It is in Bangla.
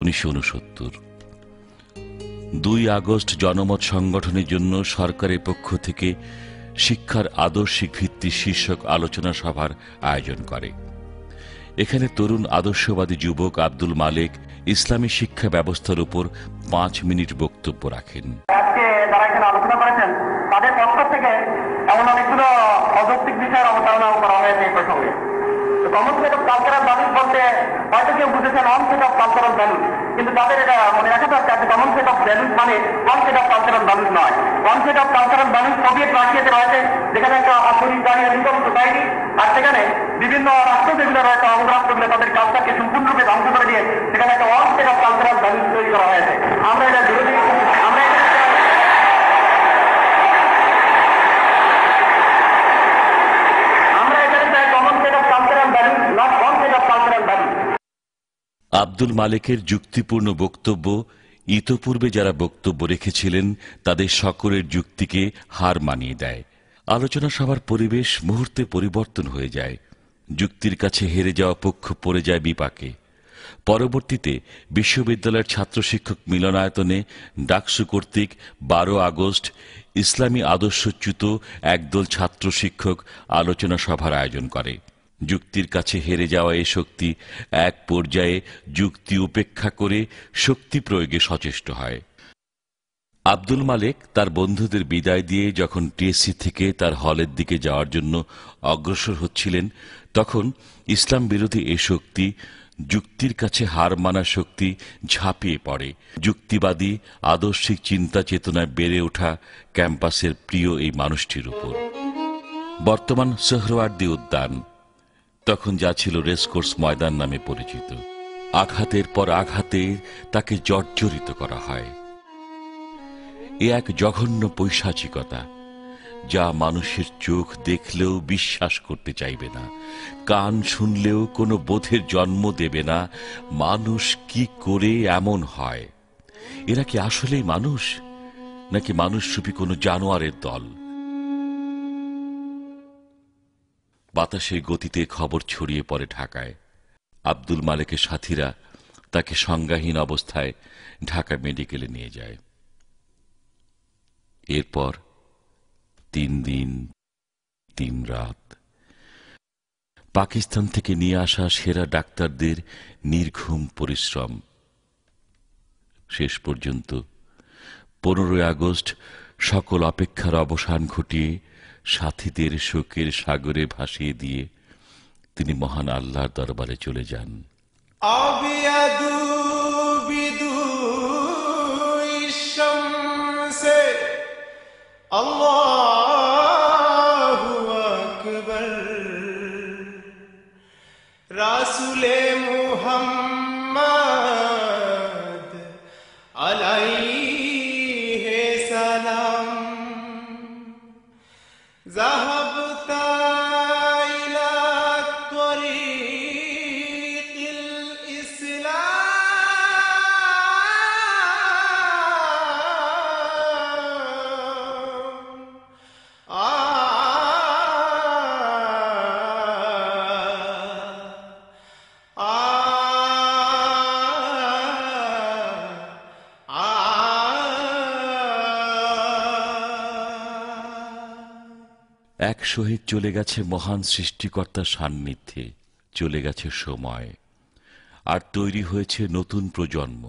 1969। 2 আগস্ট জনমত সংগঠনের জন্য সরকারের পক্ষ থেকে শিক্ষার আদর্শিক ভিত্তি শীর্ষক আলোচনা সভার আয়োজন করে। এখানে তরুণ আদর্শবাদী যুবক আব্দুল মালেক ইসলামী শিক্ষা ব্যবস্থার উপর 5 মিনিট বক্তব্য রাখেন। আজকে যারা এখানে আলোচনা করেছেন তাদের পক্ষ থেকে এমন অনেকগুলো অযৌক্তিক বিষয়ের অবতারণা করা হয়েছে এই প্রসঙ্গে। Common set of cultural values বলতে হয়তো কেউ বুঝেছেন own set of cultural values, কিন্তু তাদের এটা মনে রাখা দরকার যে কমন সেট অফ ভ্যালুজ মানে own set of cultural values নয়। Own set of cultural values Soviet রাশিয়াতে রয়েছে, যেখানে একটা অথরিটারিয়ান সোসাইটি, আর সেখানে বিভিন্ন রাষ্ট্র যেগুলো রয়েছে অঙ্গরাষ্ট্রগুলো তাদের কালচারকে সম্পূর্ণরূপে ধ্বংস করে দিয়ে সেখানে একটা on set of cultural values তৈরি করা হয়েছে। আমরা এটা বিরোধী, আমরা আব্দুল মালেকের যুক্তিপূর্ণ বক্তব্য ইতোপূর্বে যারা বক্তব্য রেখেছিলেন তাদের সকলের যুক্তিকে হার মানিয়ে দেয়। আলোচনা সভার পরিবেশ মুহূর্তে পরিবর্তন হয়ে যায়। যুক্তির কাছে হেরে যাওয়া পক্ষ পড়ে যায় বিপাকে। পরবর্তীতে বিশ্ববিদ্যালয়ের ছাত্র শিক্ষক মিলনায়তনে ডাকসু কর্তৃক 12 আগস্ট ইসলামী আদর্শচ্যুত একদল ছাত্র শিক্ষক আলোচনা সভার আয়োজন করে। যুক্তির কাছে হেরে যাওয়া এ শক্তি এক পর্যায়ে যুক্তি উপেক্ষা করে শক্তি প্রয়োগে সচেষ্ট হয়। আব্দুল মালেক তার বন্ধুদের বিদায় দিয়ে যখন টিএসসি থেকে তার হলের দিকে যাওয়ার জন্য অগ্রসর হচ্ছিলেন, তখন ইসলাম বিরোধী এ শক্তি, যুক্তির কাছে হার মানা শক্তি ঝাঁপিয়ে পড়ে যুক্তিবাদী আদর্শিক চিন্তা চেতনায় বেড়ে ওঠা ক্যাম্পাসের প্রিয় এই মানুষটির উপর। বর্তমান সোহরাওয়ার্দী উদ্যান তখন যা ছিল রেসকোর্স ময়দান নামে পরিচিত। আঘাতের পর আঘাতে তাকে জর্জরিত করা হয়। এ এক জঘন্য পৈশাচিকতা, যা মানুষের চোখ দেখলেও বিশ্বাস করতে চাইবে না, কান শুনলেও কোনো বোধের জন্ম দেবে না। মানুষ কি করে এমন হয়? এরা কি আসলেই মানুষ, নাকি মানুষরূপী কোনো জানোয়ারের দল? বাতাসের গতিতে খবর ছড়িয়ে পড়ে ঢাকায়। আব্দুল মালেকের সাথীরা তাকে সংজ্ঞাহীন অবস্থায় ঢাকা মেডিকেলে নিয়ে যায়। এরপর 3 দিন 3 রাত পাকিস্তান থেকে নিয়ে আসা সেরা ডাক্তারদের নির্ঘুম পরিশ্রম। শেষ পর্যন্ত 15 আগস্ট সকল অপেক্ষার অবসান ঘটিয়ে সাথীদের শোকের সাগরে ভাসিয়ে দিয়ে তিনি মহান আল্লাহর দরবারে চলে যান। আল্লাহু আকবার, রাসূলে মুহাম্মদ আলাইহি সালাম, যাহাবতা ইলা তরিকিল ইসলাম, এক শহীদ চলে গেছে মহান সৃষ্টিকর্তার সান্নিধ্যে, চলে গেছে সময়, আর তৈরি হয়েছে নতুন প্রজন্ম।